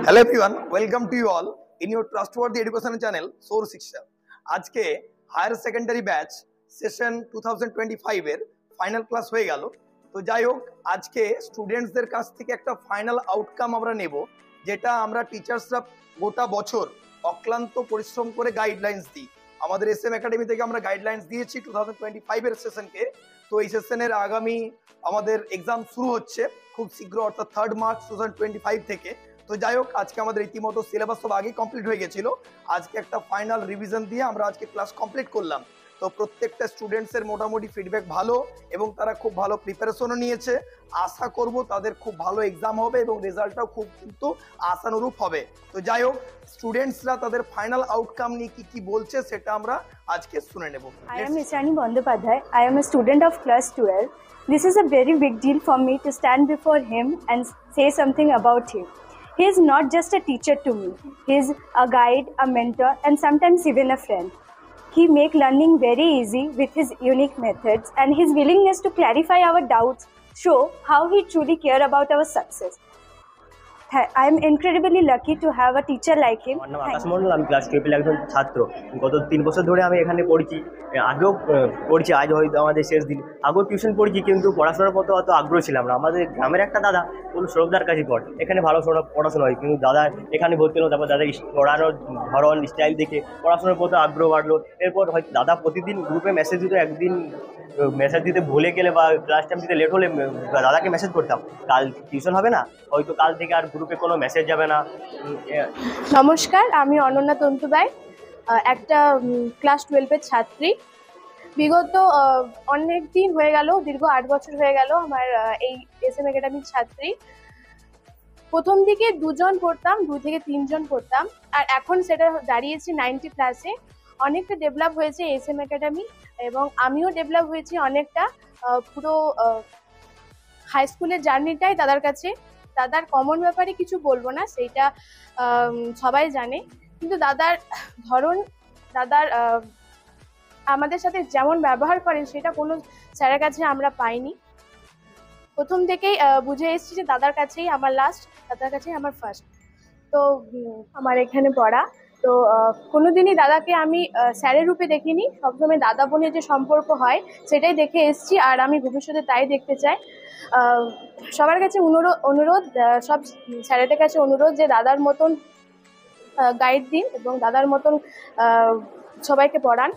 Hello everyone, welcome to you all in your trustworthy education channel Source Shiksha। আজকে higher secondary batch session 2025 এর final class হয়ে গেল। তো যাই হোক, আজকে স্টুডেন্টসদের কাছ থেকে একটা ফাইনাল আউটকাম আমরা নেব, যেটা আমরা টিচার্সরা গোটা বছর অক্লান্ত পরিশ্রম করে গাইডলাইন্স দিই। আমাদের এসএম একাডেমি থেকে আমরা গাইডলাইন্স দিয়েছি 2025 এর সেশনকে। তো এই সেশনের আগামী আমাদের এক্সাম শুরু হচ্ছে খুব শীঘ্র, অর্থাৎ 3 মার্চ 2025 থেকে। তো যাই হোক, আজকে আমাদের রীতিমতো সিলেবাস সব আগেই কমপ্লিট হয়ে গেছিল। আজকে একটা ফাইনাল রিভিশন দিয়ে আমরা আজকে ক্লাস কমপ্লিট করলাম। তো প্রত্যেকটা স্টুডেন্টসের মোটামুটি ফিডব্যাক ভালো এবং তারা খুব ভালো প্রিপারেশনও নিয়েছে। আশা করব তাদের খুব ভালো এক্সাম হবে এবং রেজাল্টটাও খুব কিন্তু আশানুরূপ হবে। তো যাই হোক, স্টুডেন্টসরা তাদের ফাইনাল আউটকাম নিয়ে কি বলছে সেটা আমরা আজকে শুনে নেব। I am Ishrani Bandyopadhyay. I am a student of class 12. This is a very big deal for me to stand before him and say something about him. He is not just a teacher to me. He is a guide, a mentor, and sometimes even a friend. He makes learning very easy with his unique methods, and his willingness to clarify our doubts show how he truly cares about our success. I am incredibly lucky to have a teacher like him. আমার নাম আকাশ মণ্ডল, আমি class 12 একজন ছাত্র। গত 3 বছর ধরে আমি এখানে পড়ছি, আগেও পড়ছি, আজ হয়তো আমাদের শেষ দিন। আগেও টিউশন পড়ছি, কিন্তু পড়াশোনার মতো অত আগ্রহ ছিলাম না। আমাদের গ্রামের একটা দাদা বলুন সৌরভদার কাছে পড়, এখানে ভালো পড়াশোনা হয়, কিন্তু দাদা এখানে ভর্তি হলো। তারপর দাদা পড়ানোর ধরন স্টাইল দেখে পড়াশোনার প্রতি আগ্রহ বাড়লো। এরপর হয়তো দাদা প্রতিদিন গ্রুপে মেসেজ দিত, একদিন মেসেজ দিতে ভুলে গেলে বা ক্লাস টাইম দিতে লেট হলে দাদাকে মেসেজ করতাম, কাল টিউশন হবে না, হয়তো কাল থেকে আর গ্রুপে কোনো মেসেজ যাবে না। নমস্কার, আমি অনন্যা তন্তুবাই, একটা ক্লাস 12-এর ছাত্রী। বিগত অনেক দিন হয়ে গেল, দীর্ঘ 8 বছর হয়ে গেল আমার এই এসএম একাডেমির ছাত্রী। প্রথম দিকে 2 জন পড়তাম, 2 থেকে 3 জন পড়তাম, আর এখন সেটা দাঁড়িয়েছি 90+-এ। অনেকটা ডেভেলপ হয়েছে এসএম একাডেমি এবং আমিও ডেভেলপ হয়েছি অনেকটা। পুরো হাই স্কুলের জার্নিটাই দাদার কাছে। দাদার কমন ব্যাপারে কিছু বলবো না, সেইটা সবাই জানে, কিন্তু দাদার ধরন, দাদার আমাদের সাথে যেমন ব্যবহার করেন সেটা কোনো স্যারের কাছে আমরা পাইনি। প্রথম থেকেই বুঝে এসেছি যে দাদার কাছেই আমার লাস্ট, দাদার কাছেই আমার ফার্স্ট। তো আমার এখানে পড়া, তো কোনোদিনই দাদাকে আমি স্যারের রূপে দেখিনি। সবসময় দাদা বোনের যে সম্পর্ক হয় সেটাই দেখে এসেছি, আর আমি ভবিষ্যতে তাই দেখতে চাই। সবার কাছে অনুরোধ, সব স্যারেদের কাছে অনুরোধ যে দাদার মতন গাইড দিন এবং দাদার মতন সবাইকে পড়ান।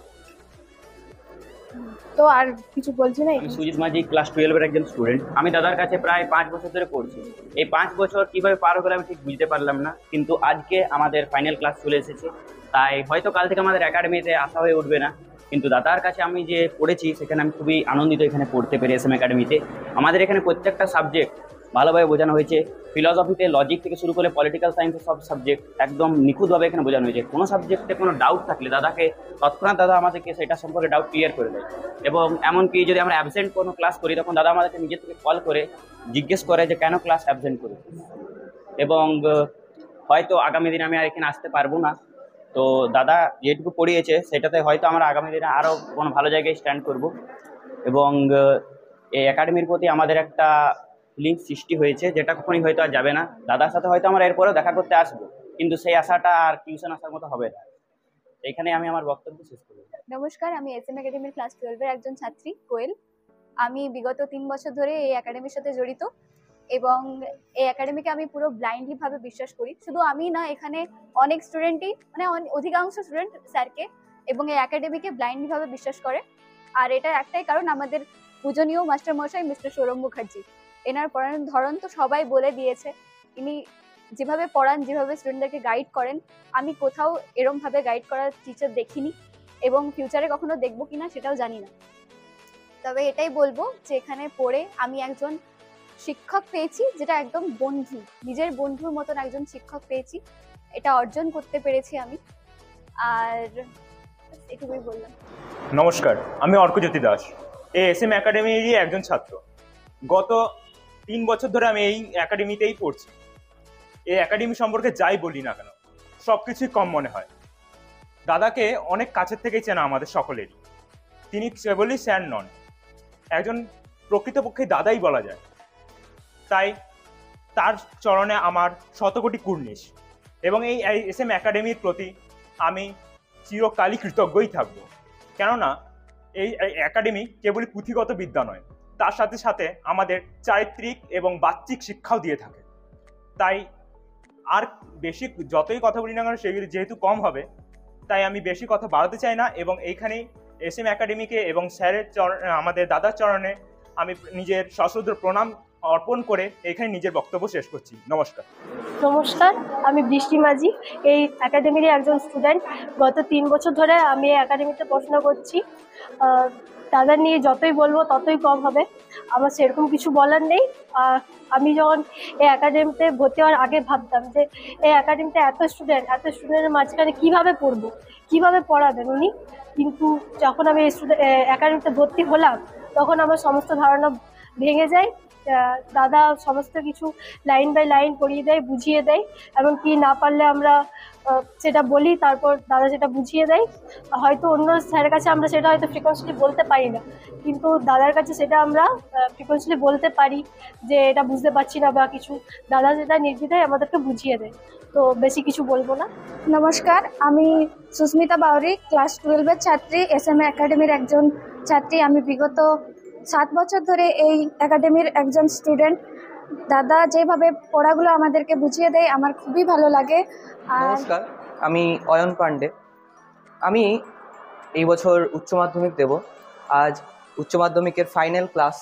তো আর কিছু বলছি না। আমি সুজিত মাঝি, ক্লাস 12-এর একজন স্টুডেন্ট। আমি দাদার কাছে প্রায় 5 বছর ধরে পড়ছি। এই 5 বছর কিভাবে পার হয়ে গেল আমি ঠিক বুঝতে পারলাম না, কিন্তু আজকে আমাদের ফাইনাল ক্লাস চলে এসেছে, তাই হয়তো কাল থেকে আমাদের একাডেমিতে আসা হয়ে উঠবে না। কিন্তু দাদার কাছে আমি যে পড়েছি সেখানে আমি খুবই আনন্দিত এখানে পড়তে পেরে। এসএম একাডেমিতে আমাদের এখানে প্রত্যেকটা সাবজেক্ট ভালোভাবে বোঝানো হয়েছে। ফিলসফিতে লজিক থেকে শুরু করে পলিটিক্যাল সায়েন্সের সব সাবজেক্ট একদম নিখুঁতভাবে এখানে বোঝানো হয়েছে। কোনো সাবজেক্টে কোনো ডাউট থাকলে দাদাকে তৎক্ষণাৎ দাদা আমাদেরকে সেটা সম্পর্কে ডাউট ক্লিয়ার করে দেয়। এবং এমনকি যদি আমরা অ্যাবসেন্ট কোনো ক্লাস করি তখন দাদা আমাদেরকে নিজের থেকে কল করে জিজ্ঞেস করে যে কেন ক্লাস অ্যাবসেন্ট করি। এবং হয়তো আগামী দিনে আমি আর এখানে আসতে পারবো না, তো দাদা যেটুকু পড়িয়েছে সেটাতে হয়তো আমরা আগামী দিনে আরও কোনো ভালো জায়গায় স্ট্যান্ড করব। এবং এই একাডেমির প্রতি আমাদের একটা ফিলিংস সৃষ্টি হয়েছে, যেটা কখনই হয়তো আর যাবে না। দাদার সাথে হয়তো আমরা এরপরেও দেখা করতে আসবো, কিন্তু সেই আশাটা আর টিউশন আসার মতো হবে না। এইখানে আমি আমার বক্তব্য শেষ করব। নমস্কার, আমি এসএম একাডেমির ক্লাস 12-এর একজন ছাত্রী কোয়েল। আমি বিগত 3 বছর ধরে এই একাডেমির সাথে জড়িত এবং এই একাডেমিকে আমি পুরো ব্লাইন্ডলি ভাবে বিশ্বাস করি। শুধু আমি না, এখানে অনেক স্টুডেন্টই, মানে অধিকাংশ স্টুডেন্ট স্যারকে এবং এই একাডেমিকে ব্লাইন্ডলি ভাবে বিশ্বাস করে। আর এটার একটাই কারণ, আমাদের পূজনীয় মাস্টার মশাই মিস্টার সৌরভ মুখার্জি। এনার পড়ানোর ধরন তো সবাই বলে দিয়েছে। ইনি যেভাবে পড়ান, যেভাবে স্টুডেন্টদেরকে গাইড করেন, আমি কোথাও এরমভাবে গাইড করার টিচার দেখিনি এবং ফিউচারে কখনো দেখবো কিনা সেটাও জানি না। তবে এটাই বলবো যে এখানে পড়ে আমি একজন শিক্ষক পেয়েছি, যেটা একদম বন্ধু, নিজের বন্ধুর মতন একজন শিক্ষক পেয়েছি। এটা অর্জন করতে পেরেছি আমি, আর এটুকুই বললাম। নমস্কার, আমি অর্কজ্যোতি দাস, এই এসএম একাডেমিরই একজন ছাত্র। গত 3 বছর ধরে আমি এই একাডেমিতেই পড়ছি। এই একাডেমি সম্পর্কে যাই বলি না কেন, সব কিছুই কম মনে হয়। দাদাকে অনেক কাছের থেকেই চেনা আমাদের সকলেরই। তিনি কেবলই স্যার নন, একজন প্রকৃতপক্ষে দাদাই বলা যায়। তাই তার চরণে আমার শতকোটি কুর্নিশ। এবং এই SM একাডেমির প্রতি আমি চিরকালই কৃতজ্ঞই থাকব। কেননা এই একাডেমি কেবলই পুঁথিগত বিদ্যা নয়, তার সাথে সাথে আমাদের চারিত্রিক এবং বাহ্যিক শিক্ষাও দিয়ে থাকে। তাই আর বেশি যতই কথা বলি না কেন সেগুলি যেহেতু কম হবে, তাই আমি বেশি কথা বাড়াতে চাই না এবং এইখানেই SM একাডেমিকে এবং স্যারের আমাদের দাদার চরণে আমি নিজের সশ্রদ্ধ প্রণাম অর্পণ করে এখানে নিজের বক্তব্য শেষ করছি। নমস্কার। নমস্কার, আমি বৃষ্টি মাঝি, এই একাডেমির একজন স্টুডেন্ট। গত 3 বছর ধরে আমি এই একাডেমিতে পড়াশোনা করছি। দাদা নিয়ে যতই বলবো ততই কম হবে, আমার সেরকম কিছু বলার নেই। আমি যখন এই একাডেমিতে ভর্তি হওয়ার আগে ভাবতাম যে এই একাডেমিতে এত স্টুডেন্টের মাঝখানে কীভাবে পড়বো, কীভাবে পড়াবেন উনি। কিন্তু যখন আমি একাডেমিতে ভর্তি হলাম তখন আমার সমস্ত ধারণা ভেঙে যায়। দাদা সমস্ত কিছু লাইন বাই লাইন পড়িয়ে দেয়, বুঝিয়ে দেয়, এবং কি না পারলে আমরা সেটা বলি, তারপর দাদা সেটা বুঝিয়ে দেয়। হয়তো অন্য স্যারের কাছে আমরা সেটা হয়তো ফ্রিকোয়েন্সলি বলতে পারি না, কিন্তু দাদার কাছে সেটা আমরা ফ্রিকোয়েন্সলি বলতে পারি যে এটা বুঝতে পারছি না বা কিছু। দাদা সেটা নির্দ্বিধায় আমাদেরকে বুঝিয়ে দেয়। তো বেশি কিছু বলবো না। নমস্কার, আমি সুস্মিতা বাউরি, ক্লাস 12-এর ছাত্রী, SM একাডেমির একজন ছাত্রী। আমি বিগত 7 বছর ধরে এই একাডেমির একজন স্টুডেন্ট। দাদা যেভাবে পড়াগুলো আমাদেরকে বুঝিয়ে দেয় আমার খুবই ভালো লাগে। নমস্কার, আমি অয়ন পান্ডে। আমি এই বছর উচ্চ মাধ্যমিক দেব। আজ উচ্চ মাধ্যমিকের ফাইনাল ক্লাস।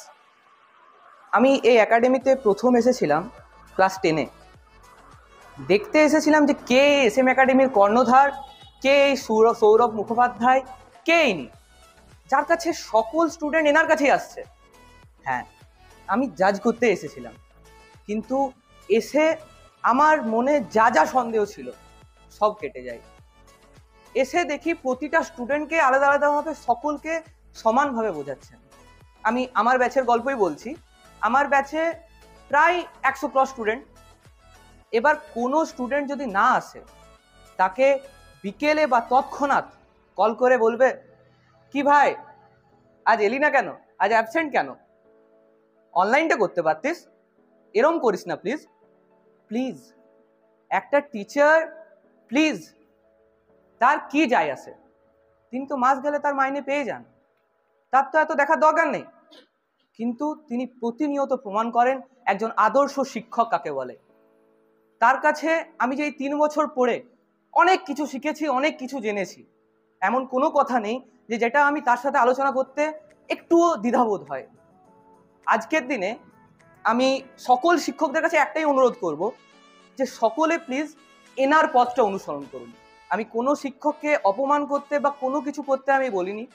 আমি এই একাডেমিতে প্রথম এসেছিলাম ক্লাস 10-এ। দেখতে এসেছিলাম যে কে SM একাডেমির কর্ণধার, কে এই সৌরভ মুখোপাধ্যায়, কে ইনি যার কাছে সকল স্টুডেন্ট এনার কাছেই আসছে। হ্যাঁ, আমি জাজ করতে এসেছিলাম, কিন্তু এসে আমার মনে যা যা সন্দেহ ছিল সব কেটে যায়। এসে দেখি প্রতিটা স্টুডেন্টকে আলাদা আলাদাভাবে সকলকে সমানভাবে বোঝাচ্ছেন। আমি আমার ব্যাচের গল্পই বলছি। আমার ব্যাচে প্রায় 100+ স্টুডেন্ট। এবার কোনো স্টুডেন্ট যদি না আসে তাকে বিকেলে বা তৎক্ষণাৎ কল করে বলবে, কি ভাই আজ এলি না কেন, আজ অ্যাবসেন্ট কেন, অনলাইনটা করতে পারতিস, এরম করিস না প্লিজ। প্লিজ, একটা টিচার প্লিজ, তার কি যায় আসে, তিনি তো মাস গেলে তার মাইনে পেয়ে যান, তার তো এত দেখার দরকার নেই। কিন্তু তিনি প্রতিনিয়ত প্রমাণ করেন একজন আদর্শ শিক্ষক কাকে বলে। তার কাছে আমি যে এই 3 বছর পড়ে অনেক কিছু শিখেছি, অনেক কিছু জেনেছি। এমন কোনো কথা নেই যে যেটা আমি তার সাথে আলোচনা করতে একটুও দ্বিধাবোধ হয়। আজকের দিনে আমি সকল শিক্ষকদের কাছে একটাই অনুরোধ করব যে সকলে প্লিজ এনার পথটা অনুসরণ করুন। আমি কোনো শিক্ষককে অপমান করতে বা কোনো কিছু করতে আমি বলিনি।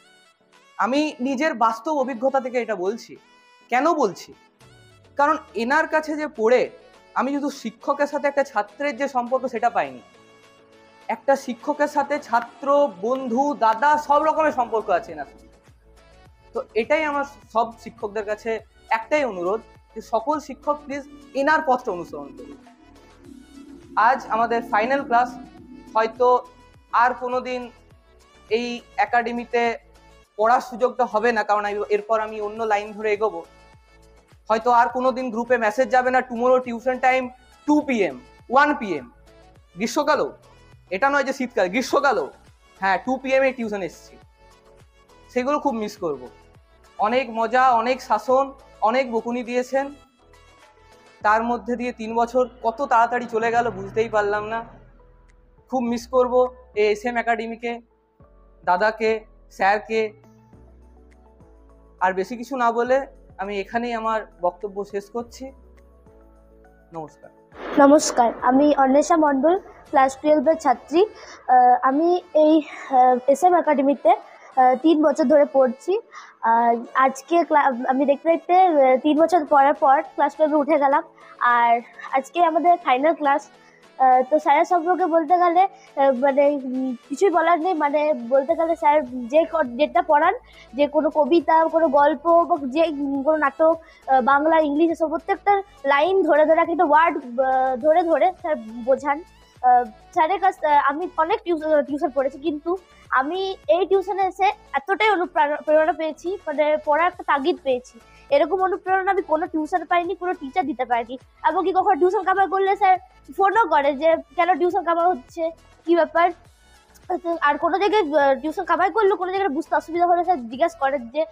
আমি নিজের বাস্তব অভিজ্ঞতা থেকে এটা বলছি। কেন বলছি? কারণ এনার কাছে যে পড়ে আমি শুধু শিক্ষকের সাথে একটা ছাত্রের যে সম্পর্ক সেটা পাইনি, একটা শিক্ষকের সাথে ছাত্র, বন্ধু, দাদা সব রকমের সম্পর্ক আছে এনার সাথে। তো এটাই আমার সব শিক্ষকদের কাছে একটাই অনুরোধ যে সকল শিক্ষক প্লিজ এনার পথটা অনুসরণ করুন। আজ আমাদের ফাইনাল ক্লাস। হয়তো আর কোনোদিন এই একাডেমিতে পড়ার সুযোগটা হবে না, কারণ এরপর আমি অন্য লাইন ধরে এগোবো। হয়তো আর কোনোদিন গ্রুপে মেসেজ যাবে না tomorrow tuition time 2 PM 1 PM। গ্রীষ্মকালও, এটা নয় যে শীতকাল, গ্রীষ্মকালও হ্যাঁ 2 PM টিউশন এসেছি, সেগুলো খুব মিস করব। অনেক মজা, অনেক শাসন, অনেক বকুনি দিয়েছেন, তার মধ্যে দিয়ে 3 বছর কত তাড়াতাড়ি চলে গেল বুঝতেই পারলাম না। খুব মিস করব এই SM একাডেমিকে, দাদাকে, স্যারকে। আর বেশি কিছু না বলে আমি এখানেই আমার বক্তব্য শেষ করছি। নমস্কার। নমস্কার, আমি অন্বেষা মণ্ডল, ক্লাস 12-এর ছাত্রী। আমি এই SM একাডেমিতে 3 বছর ধরে পড়ছি। আজকে আমি দেখতে দেখতে 3 বছর পড়ার পর ক্লাস 12-এ উঠে গেলাম। আর আজকে আমাদের ফাইনাল ক্লাস। তো স্যারের সম্পর্কে বলতে গেলে মানে কিছুই বলার নেই। মানে বলতে গেলে স্যার যেটা পড়ান, যে কোনো কবিতা, কোনো গল্প বা যে কোনো নাটক, বাংলা, ইংলিশ, এসব প্রত্যেকটা লাইন ধরে ধরে, একটা ওয়ার্ড ধরে ধরে স্যার বোঝান। স্যারের কাছ আমি অনেক টিউশন পড়েছি, কিন্তু আমি এই টিউশনে এসে এতটাই অনুপ্রেরণা পেয়েছি, মানে পড়ার একটা তাগিদ পেয়েছি। এরকম অনুপ্রেরণা আমি কোনো টিউশন পাইনি, কোনো টিচার দিতে পারেনি। এমনকি কখনো টিউশন কাভার করলে স্যার ফোনও করে যে কেন টিউশন কাভার হচ্ছে, কি ব্যাপার। আর কোনো জায়গায় টিউশন কাভার করলেও কোনো জায়গায় বুঝতে অসুবিধা হলে স্যার জিজ্ঞাসা করেন যে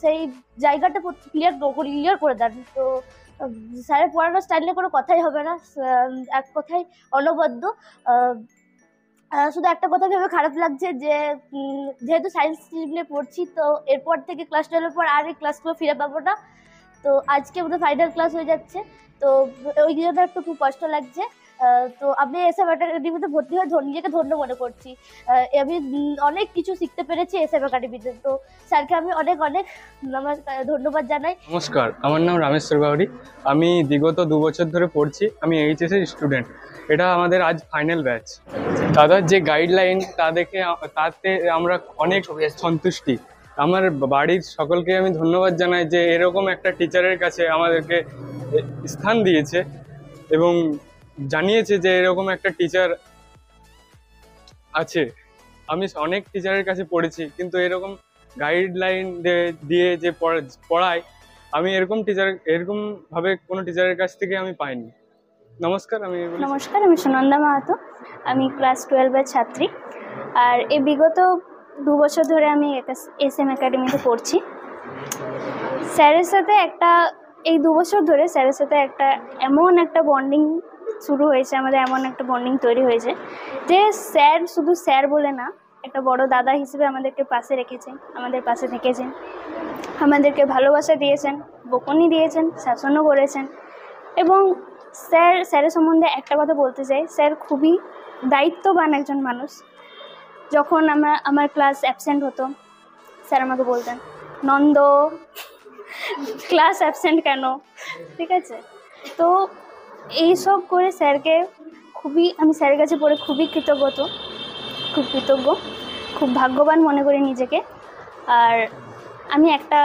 সেই জায়গাটা ক্লিয়ার করে দেন। তো স্যারের পড়ানোর স্টাইলে কোনো কথাই হবে না, এক কথায় অনবদ্য। শুধু একটা কথা ভেবে খারাপ লাগছে যে যেহেতু সায়েন্স নিয়ে পড়ছি, তো এরপর থেকে ক্লাস 12 পর আর এই ক্লাসগুলো ফিরে পাবো না। তো আজকে বোধহয় ফাইনাল ক্লাস হয়ে যাচ্ছে, তো ওই জন্য একটু খুব কষ্ট লাগছে। তো আমি এসএম একাডেমিতে ভর্তি হয়ে নিজেকে ধন্য মনে করছি। আমি অনেক কিছু শিখতে পেরেছি এসএম একাডেমিতে। তো স্যারকে আমি অনেক অনেক ধন্যবাদ জানাই। নমস্কার, আমার নাম রামেশ্বর বাউরি। আমি বিগত 2 বছর ধরে পড়ছি। আমি এইচএস এর স্টুডেন্ট। এটা আমাদের আজ ফাইনাল ব্যাচ। দাদার যে গাইডলাইন তাতে আমরা অনেক সন্তুষ্টি। আমার বাড়ির সকলকে আমি ধন্যবাদ জানাই যে এরকম একটা টিচারের কাছে আমাদেরকে স্থান দিয়েছে এবং জানিয়েছে যে এরকম একটা টিচার আছে। আমি অনেক টিচারের কাছে পড়েছি, কিন্তু এরকম গাইডলাইন দিয়ে যে পড়ায় আমি এরকম ভাবে কোনো টিচারের কাছ থেকে আমি পাইনি। নমস্কার, আমি সুনন্দা মাহাতো। আমি ক্লাস 12-এর ছাত্রী। আর এই বিগত 2 বছর ধরে আমি এসএম একাডেমিতে পড়ছি। স্যারের সাথে এই 2 বছর ধরে স্যারের সাথে এমন একটা বন্ডিং শুরু হয়েছে, আমাদের এমন একটা বন্ডিং তৈরি হয়েছে যে স্যার শুধু স্যার বলে না, একটা বড় দাদা হিসেবে আমাদেরকে পাশে রেখেছেন, আমাদের পাশে থেকেছেন, আমাদেরকে ভালোবাসা দিয়েছেন, বকুনি দিয়েছেন, শাসনও করেছেন। এবং স্যারের সম্বন্ধে একটা কথা বলতে চাই, স্যার খুবই দায়িত্ববান একজন মানুষ। যখন আমার ক্লাস অ্যাবসেন্ট হতো, স্যার আমাকে বলতেন, নন্দ ক্লাস অ্যাবসেন্ট কেন, ঠিক আছে। তো এইসব করে স্যারকে আমি স্যারের কাছে পড়ে খুবই কৃতজ্ঞ, খুব ভাগ্যবান মনে করি নিজেকে। আর আমি একটা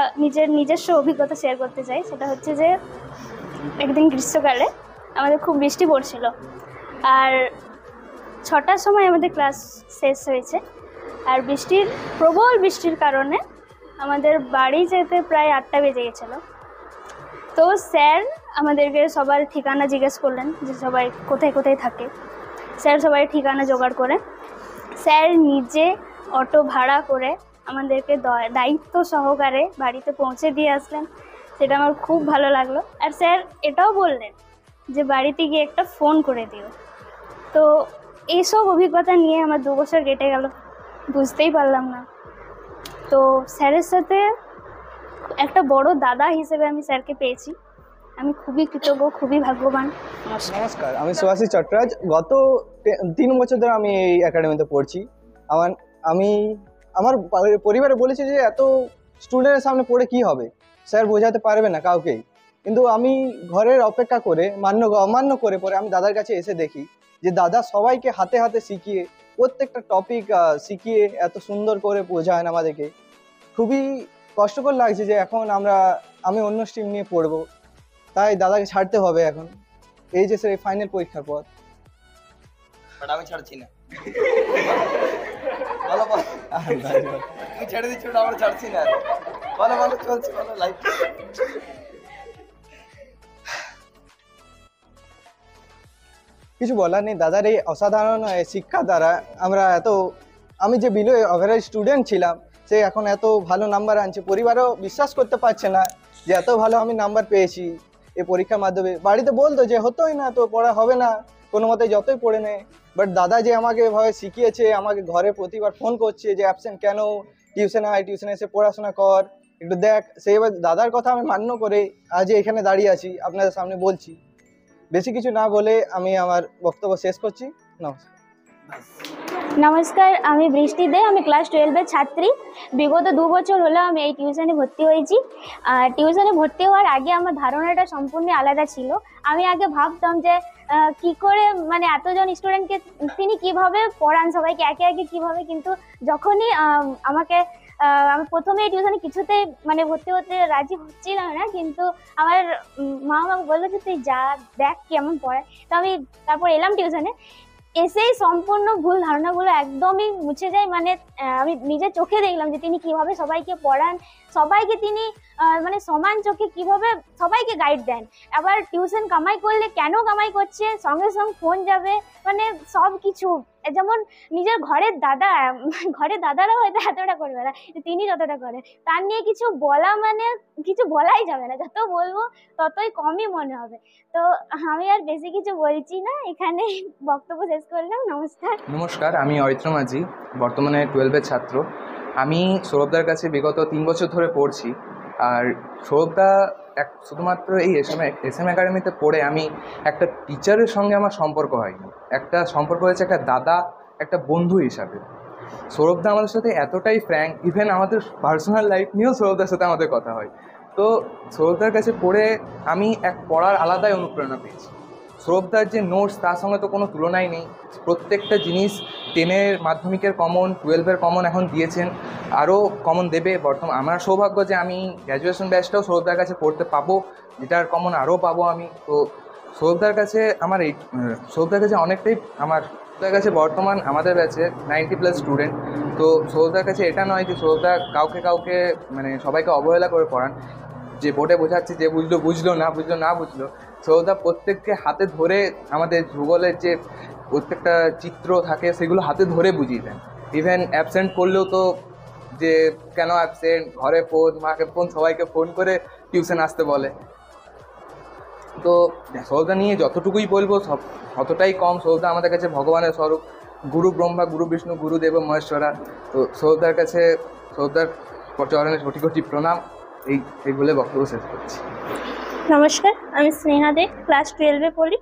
নিজস্ব অভিজ্ঞতা শেয়ার করতে চাই, সেটা হচ্ছে যে একদিন গ্রীষ্মকালে আমাদের খুব বৃষ্টি পড়ছিল, আর 6টার সময় আমাদের ক্লাস শেষ হয়েছে। আর প্রবল বৃষ্টির কারণে আমাদের বাড়ি যেতে প্রায় 8টা বেজে গেছিলো। তো স্যার আমাদেরকে সবার ঠিকানা জিজ্ঞেস করলেন যে সবাই কোথায় কোথায় থাকে। স্যার সবাই ঠিকানা জোগাড় করে স্যার নিজে অটো ভাড়া করে আমাদেরকে দায়িত্ব সহকারে বাড়িতে পৌঁছে দিয়ে আসলেন। সেটা আমার খুব ভালো লাগলো। আর স্যার এটাও বললেন যে বাড়িতে গিয়ে একটা ফোন করে দিও। তো এইসব অভিজ্ঞতা নিয়ে আমার 2 বছর কেটে গেল, বুঝতেই পারলাম না। তো স্যারের সাথে একটা বড় দাদা হিসেবে আমি স্যারকে পেয়েছি। আমি খুবই কৃতজ্ঞ, খুবই ভাগ্যবান। নমস্কার, আমি সুভাষিস চট্টরাজ। গত 3 বছর ধরে আমি এই একাডেমিতে পড়ছি। আমার পরিবারে বলেছে যে এত স্টুডেন্টের সামনে পড়ে কি হবে, স্যার বোঝাতে পারবে না কাউকেই। কিন্তু আমি ঘরের অপেক্ষা করে অমান্য করে পরে আমি দাদার কাছে এসে দেখি যে দাদা সবাইকে হাতে হাতে শিখিয়ে, প্রত্যেকটা টপিক শিখিয়ে এত সুন্দর করে বোঝান আমাদেরকে। খুবই কষ্টকর লাগছে যে এখন আমি অন্য স্ট্রিম নিয়ে পড়বো, তাই দাদাকে ছাড়তে হবে এখন এইচএসের এই ফাইনাল পরীক্ষার পর। বাট আমি ছাড়ছি না, ভালো তুমি ছেড়ে দিচ্ছ, আমরা ছাড়ছি না। ভালো চলছে, ভালো লাইফ। কিছু বলার নেই, দাদার এই অসাধারণ শিক্ষা দ্বারা আমি যে বিলো এভারেজ স্টুডেন্ট ছিলাম, সে এখন এত ভালো নাম্বার আনছে। পরিবারও বিশ্বাস করতে পারছে না যে এত ভালো আমি নাম্বার পেয়েছি এই পরীক্ষার মাধ্যমে। বাড়িতে বলতো যে হতোই না, তো পড়া হবে না, কোনো মতে যতই পড়ে নে। বাট দাদা যে আমাকে এভাবে শিখিয়েছে, আমাকে ঘরে প্রতিবার ফোন করছে যে অ্যাবসেন্ট কেন, টিউশনে আয়, টিউশনে এসে পড়াশোনা কর, একটু দেখ। সেইভাবে দাদার কথা আমি মান্য করে আজ এখানে দাঁড়িয়ে আছি, আপনাদের সামনে বলছি। বেশি কিছু না বলে আমি আমার বক্তব্য শেষ করছি। নমস্কার, আমি বৃষ্টি দে। আমি ক্লাস 12-এর ছাত্রী। বিগত 2 বছর হলো আমি এই টিউশনে ভর্তি হয়েছি। টিউশনে ভর্তি হওয়ার আগে আমার ধারণাটা সম্পূর্ণ আলাদা ছিল। আমি আগে ভাবতাম যে কি করে মানে এতজন স্টুডেন্টকে তিনি কিভাবে পড়ান, সবাইকে একে একে কিভাবে। কিন্তু যখনই আমি প্রথমে এই টিউশনে কিছুতেই মানে ভর্তি হতে রাজি হচ্ছিলাম না, কিন্তু আমার মা আমাকে বললো যে তুই যা দেখ কেমন পড়ায়। তো আমি তারপর এলাম টিউশনে। এসেই সম্পূর্ণ ভুল ধারণাগুলো একদমই মুছে যায়। মানে আমি নিজের চোখে দেখলাম যে তিনি কিভাবে সবাইকে পড়ান, সবাইকে তিনি মানে সমান চোখে কিভাবে সবাইকে গাইড দেন। আবার টিউশন কামাই করলে কেন কামাই করছে, সঙ্গে সঙ্গে ফোন যাবে, মানে সব কিছু। যেমন নিজের ঘরের দাদারাও হয়তো এতটা করবে না, তিনি যতটা করেন। তার নিয়ে কিছু বলা মানে কিছু বলাই যাবে না, যত বলবো ততই কমই মনে হবে। তো আমি আর বেশি কিছু বলছি না, এখানে বক্তব্য শেষ করলাম। নমস্কার। নমস্কার, আমি অরিত্র মাঝি, বর্তমানে 12-এর ছাত্র। আমি সৌরভদার কাছে বিগত 3 বছর ধরে পড়ছি। আর সৌরভদা শুধুমাত্র এই এসএম একাডেমিতে পড়ে আমি একটা টিচারের সঙ্গে আমার সম্পর্ক হয়নি, একটা সম্পর্ক হয়েছে একটা দাদা, একটা বন্ধু হিসাবে। সৌরভদা আমাদের সাথে এতটাই ফ্র্যাঙ্ক, ইভেন আমাদের পার্সোনাল লাইফ নিয়েও সৌরভদার সাথে আমাদের কথা হয়। তো সৌরভদার কাছে পড়ে আমি পড়ার আলাদাই অনুপ্রেরণা পেয়েছি। সৌরভদার যে নোটস, তার সঙ্গে তো কোনো তুলনাই নেই। প্রত্যেকটা জিনিস 10-এর মাধ্যমিকের কমন, 12-এর কমন এখন দিয়েছেন, আরও কমন দেবে। আমার সৌভাগ্য যে আমি গ্র্যাজুয়েশন ব্যাচটাও সৌরভদার কাছে পড়তে পাবো, যেটার কমন আরও পাবো আমি। তো সৌরভদার কাছে অনেকটাই সৌরভদার কাছে বর্তমান আমাদের ব্যাচে 90+ স্টুডেন্ট। তো সৌরভদার কাছে এটা নয় যে সৌরভদা কাউকে মানে সবাইকে অবহেলা করে পড়ান, যে বোর্ডে বোঝাচ্ছে যে বুঝলো না বুঝলো। সৌরভদা প্রত্যেককে হাতে ধরে আমাদের ভূগোলের যে প্রত্যেকটা চিত্র থাকে সেগুলো হাতে ধরে বুঝিয়ে দেন। ইভেন অ্যাবসেন্ট করলেও তো যে কেন অ্যাবসেন্ট, ঘরে ফোন, মাকে ফোন, সবাইকে ফোন করে টিউশন আসতে বলে। তো সৌরভদা নিয়ে যতটুকুই বলবো অতটাই কম। সৌরভদা আমাদের কাছে ভগবানের স্বরূপ, গুরু ব্রহ্মা, গুরু বিষ্ণু, গুরুদেব মহেশ্বরা। তো সৌরভদার কাছে সৌরভদার চরণে কোটি কোটি প্রণাম। এই বলে বক্তব্য শেষ করছি। নমস্কার, আমি স্নেহা দে, ক্লাস 12-এ পড়ি।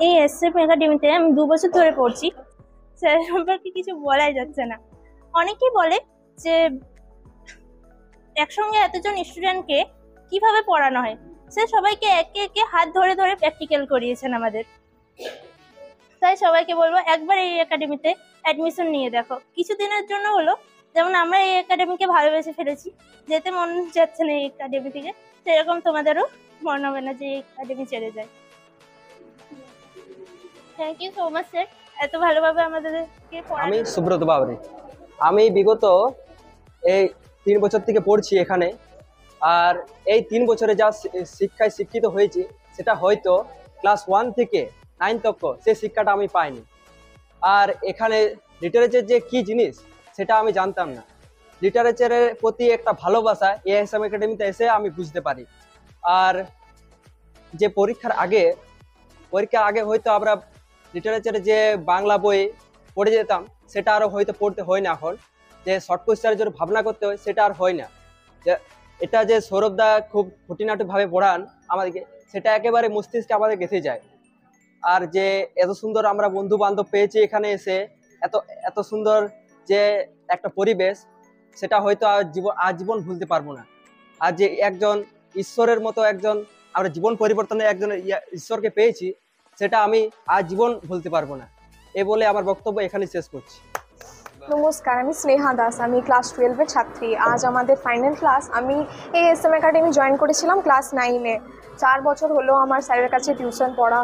এই এসএম একাডেমিতে আমি 2 বছর ধরে পড়ছি। স্যার সম্পর্কে কিছু বলাই যাচ্ছে না। অনেকেই বলে যে একসঙ্গে এতজন স্টুডেন্টকে কিভাবে পড়ানো হয়। স্যার সবাইকে একে একে হাত ধরে ধরে প্র্যাকটিক্যাল করিয়েছেন আমাদের। তাই সবাইকে বলবো একবার এই একাডেমিতে অ্যাডমিশন নিয়ে দেখো। কিছুদিনের জন্য হলো, যেমন আমরা এই একাডেমিকে ভালোবেসে ফেলেছি, যেতে মন যাচ্ছে না এই একাডেমি থেকে, সেরকম তোমাদেরও মনে হবে না যে এই একাডেমি ছেড়ে যায়। Thank you so much sir, এত ভালোভাবে আমাদেরকে পড়ানো। আমি সুব্রত বাবরি, আমি বিগত এই 3 বছর থেকে পড়ছি এখানে। আর এই 3 বছরে যা শিক্ষায় শিক্ষিত হয়েছি সেটা হয়তো ক্লাস 1 থেকে 9 তক সেই শিক্ষাটা আমি পাইনি। আর এখানে লিটারেচার যে কি জিনিস সেটা আমি জানতাম না। লিটারেচারের প্রতি একটা ভালোবাসা এএসএম একাডেমিতে এসে আমি বুঝতে পারি। আর যে পরীক্ষার আগে হয়তো আমরা লিটারেচারে যে বাংলা বই পড়ে যেতাম সেটা আরও হয়তো পড়তে হয় না। এখন যে শর্ট কোয়েশ্চেনের জন্য ভাবনা করতে হয় সেটা আর হয় না। এটা যে সৌরভদা খুব খুঁটিনাটিভাবে পড়ান আমাদেরকে, সেটা একেবারে মস্তিষ্কে আমাদের গেঁথে যায়। আর যে এত সুন্দর আমরা বন্ধু বান্ধব পেয়েছি এখানে এসে, এত সুন্দর যে একটা পরিবেশ, সেটা হয়তো আজীবন ভুলতে পারবো না। আর যে একজন ঈশ্বরের মতো আমরা জীবন পরিবর্তনে একজন ঈশ্বরকে পেয়েছি, সেটা আমি আজীবন ভুলতে পারবো না। এ বলে আমার বক্তব্য এখানে শেষ করছি। নমস্কার, আমি স্নেহা দাস, আমি ক্লাস 12-এর ছাত্রী। আজ আমাদের ফাইনাল ক্লাস। আমি এই এসএম একাডেমি জয়েন করেছিলাম ক্লাস 9-এ। 4 বছর হলো আমার স্যারের কাছে টিউশন পড়া।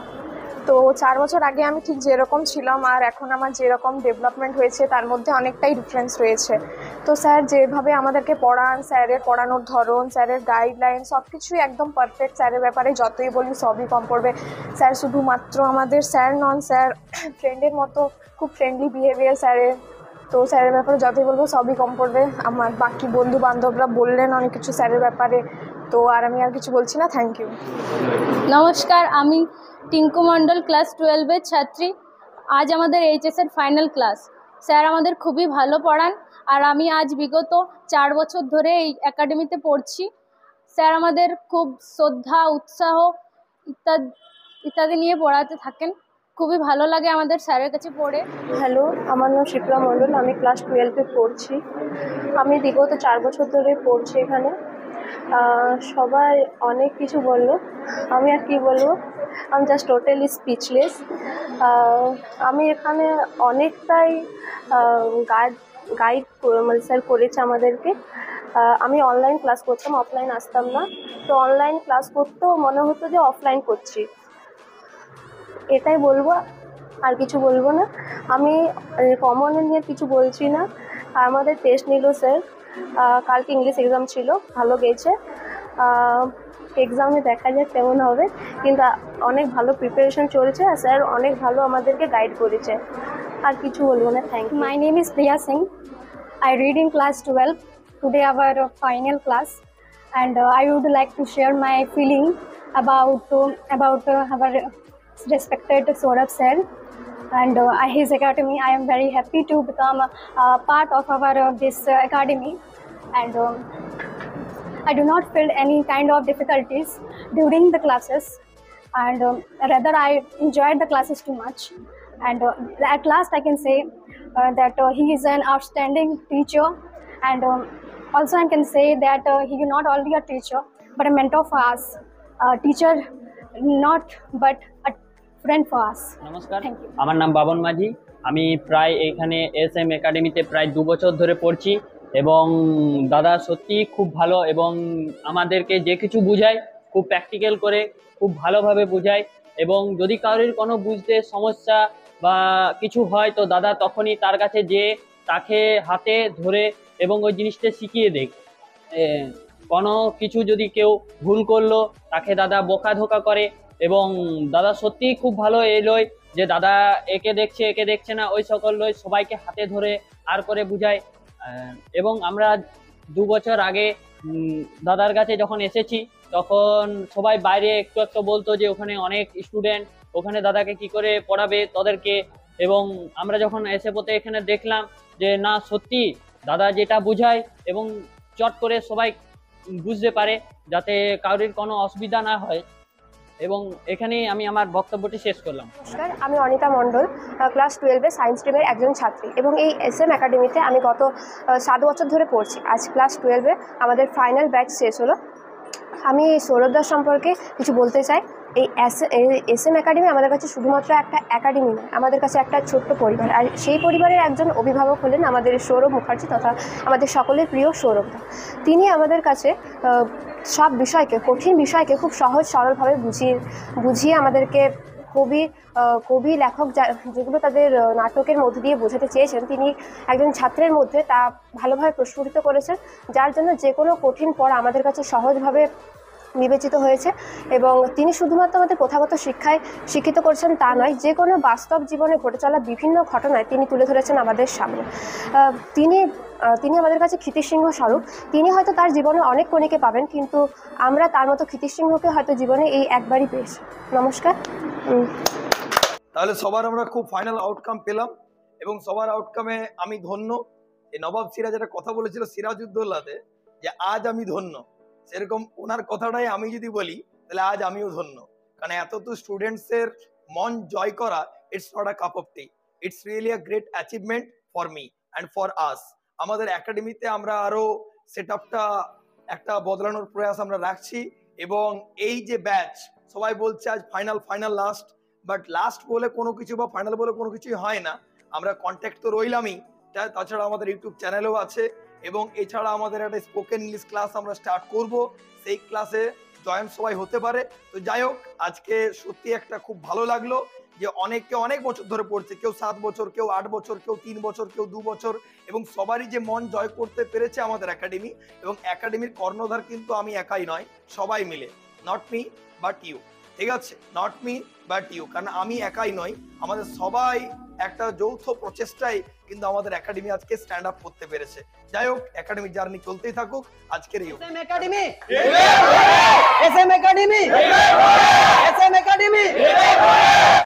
তো 4 বছর আগে আমি ঠিক যেরকম ছিলাম আর এখন আমার যেরকম ডেভেলপমেন্ট হয়েছে তার মধ্যে অনেকটাই ডিফারেন্স রয়েছে। তো স্যার যেভাবে আমাদেরকে পড়ান, স্যারের পড়ানোর ধরন, স্যারের গাইডলাইন সব কিছুই একদম পারফেক্ট। স্যারের ব্যাপারে যতই বলি সবই কম পড়বে। স্যার শুধুমাত্র আমাদের স্যার নন, স্যার ফ্রেন্ডের মতো, খুব ফ্রেন্ডলি বিহেভিয়ার স্যারের। তো স্যারের ব্যাপারে যতই বলবো সবই কম পড়বে। আমার বাকি বন্ধু বান্ধবরা বললেন অনেক কিছু স্যারের ব্যাপারে, তো আমি আর কিছু বলছি না। Thank you. নমস্কার, আমি টিঙ্কু মণ্ডল, ক্লাস 12-এর ছাত্রী। আজ আমাদের এইচএসের ফাইনাল ক্লাস। স্যার আমাদের খুবই ভালো পড়ান। আর আমি আজ বিগত 4 বছর ধরে এই একাডেমিতে পড়ছি। স্যার আমাদের খুব শ্রদ্ধা, উৎসাহ ইত্যাদি নিয়ে পড়াতে থাকেন। খুবই ভালো লাগে আমাদের স্যারের কাছে পড়ে। হ্যালো, আমার নাম শিপ্রা মণ্ডল, আমি ক্লাস 12-এ পড়ছি। আমি বিগত 4 বছর ধরে পড়ছি এখানে। সবাই অনেক কিছু বললো, আমি আর কি বলবো, আমি জাস্ট টোটালি স্পিচলেস। আমি এখানে অনেকটাই গাইড মানে স্যার করেছে আমাদেরকে। আমি অনলাইন ক্লাস করতাম, অফলাইন আসতাম না। তো অনলাইন ক্লাস করতেও মনে হতো যে অফলাইন করছি। এটাই বলবো, আর কিছু বলবো না। আমি কমন নিয়ে কিছু বলছি না। আমাদের টেস্ট নিল স্যার, কালকে ইংলিশ এক্সাম ছিল, ভালো গেছে। এক্সামে দেখা যাক কেমন হবে, কিন্তু অনেক ভালো প্রিপারেশন চলছে আর স্যার অনেক ভালো আমাদেরকে গাইড করেছে। আর কিছু বলবো না, thank you. My name is Priya Singh. I read in class 12. Today our final class, and I would like to share my feeling about our respected Saurabh sir and his academy. I am very happy to become a part of our this academy, and I do not feel any kind of difficulties during the classes, and rather I enjoyed the classes too much. And at last I can say that he is an outstanding teacher, and also I can say that he is not only a teacher but a mentor for us, a teacher not but a friend for us. নমস্কার, Thank you. আমার নাম বাবন মাঝি। আমি প্রায় এখানে SM একাডেমিতে প্রায় 2 বছর ধরে পড়ছি এবং দাদা সত্যি খুব ভালো এবং আমাদেরকে যে কিছু বোঝায় খুব প্র্যাকটিক্যাল করে খুব ভালোভাবে বোঝায় এবং যদি কারোর কোনো বুঝতে সমস্যা বা কিছু হয় তো দাদা তখনই তার কাছে যেয়ে তাকে হাতে ধরে এবং ওই জিনিসটা শিখিয়ে দেয়। কোনো কিছু যদি কেউ ভুল করলো তাকে দাদা বকাঝকা করে এবং দাদা সত্যিই খুব ভালো এলোয় যে দাদা একে দেখছে না ওই সকল লয় সবাইকে হাতে ধরে আর করে বুঝায়। এবং আমরা 2 বছর আগে দাদার কাছে যখন এসেছি তখন সবাই বাইরে একটু বলতো যে ওখানে অনেক স্টুডেন্ট, ওখানে দাদাকে কি করে পড়াবে তাদেরকে, এবং আমরা যখন এসে পথে এখানে দেখলাম যে না সত্যি দাদা যেটা বোঝায় এবং চট করে সবাই বুঝতে পারে যাতে কারোর কোনো অসুবিধা না হয়। এবং এখানেই আমি আমার বক্তব্যটি শেষ করলাম। নমস্কার, আমি অনিতা মণ্ডল, ক্লাস 12-এ সায়েন্স স্ট্রিমের একজন ছাত্রী এবং এই SM একাডেমিতে আমি গত 7 বছর ধরে পড়ছি। আজ ক্লাস 12-এ আমাদের ফাইনাল ব্যাচ শেষ হলো। আমি সৌরভ দাস সম্পর্কে কিছু বলতে চাই। এই SM একাডেমি আমাদের কাছে শুধুমাত্র একটা একাডেমি নয়, আমাদের কাছে একটা ছোট্ট পরিবার, আর সেই পরিবারের একজন অভিভাবক হলেন আমাদের সৌরভ মুখার্জি তথা আমাদের সকলের প্রিয় সৌরভ দা। তিনি আমাদের কাছে সব বিষয়কে, কঠিন বিষয়কে খুব সহজ সরলভাবে বুঝিয়ে আমাদেরকে কবি লেখক যেগুলো তাদের নাটকের মধ্যে দিয়ে বোঝাতে চেয়েছেন তিনি একজন ছাত্রের মধ্যে তা ভালোভাবে প্রস্ফুটিত করেছেন, যার জন্য যে কোনো কঠিন পড়া আমাদের কাছে সহজভাবে বিবেচিত হয়েছে। এবং তিনি শুধুমাত্র আমাদের প্রথাগত শিক্ষায় শিক্ষিত করেছেন তা নয়, যে কোনো বাস্তব জীবনে ঘটে চলা বিভিন্ন ঘটনায় তিনি তুলে ধরেছেন আমাদের সামনে। তিনি আমাদের কাছে ক্ষিতিসিংহ স্বরূপ। তিনি হয়তো তার জীবনে অনেক কণিকে পাবেন, কিন্তু আমরা তার মতো ক্ষিতিসিংহকে হয়তো জীবনে এই একবারই পেয়েছি। নমস্কার। তাহলে সবার আমরা খুব ফাইনাল আউটকাম পেলাম এবং সবার আউটকামে আমি ধন্য। এই নবাব সিরাজ একটা কথা বলেছিল সিরাজউদ্দৌলাতে যে আজ আমি ধন্য, সেরকম ওনার কথাটাই আমি যদি বলি তাহলে আজ আমিও ধন্য, কারণ এত তো স্টুডেন্টসের মন জয় করা, it's not a cup of T, it's really a great achievement for me and for us. আমাদের একাডেমিতে আমরা আরো সেট আপটা একটা বদলানোর প্রয়াস আমরা রাখছি এবং এই যে ব্যাচ সবাই বলছে আজ ফাইনাল লাস্ট, বাট লাস্ট বলে কোনো কিছু বা ফাইনাল বলে কোনো কিছুই হয় না। আমরা কন্ট্যাক্ট তো রইলামই, তাছাড়া আমাদের ইউটিউব চ্যানেলও আছে এবং এছাড়া আমাদের একটা স্পোকেন ইংলিশ ক্লাস আমরা স্টার্ট করব, সেই ক্লাসে জয়েন সবাই হতে পারে। তো যাই হোক, আজকে সত্যি একটা খুব ভালো লাগলো যে অনেকে অনেক বছর ধরে পড়ছে, কেউ 7 বছর, কেউ 8 বছর, কেউ 3 বছর, কেউ 2 বছর, এবং সবারই যে মন জয় করতে পেরেছে আমাদের একাডেমি। এবং একাডেমির কর্ণধার কিন্তু আমি একাই নয়, সবাই মিলে, নট মি বাট ইউ, ঠিক আছে, নট মি বাট ইউ, কারণ আমি একাই নই, আমাদের সবাই একটা যৌথ প্রচেষ্টায় কিন্তু আমাদের একাডেমি আজকে স্ট্যান্ড আপ করতে পেরেছে। যাই হোক, একাডেমিক জার্নি চলতেই থাকুক। আজকের এই একাডেমি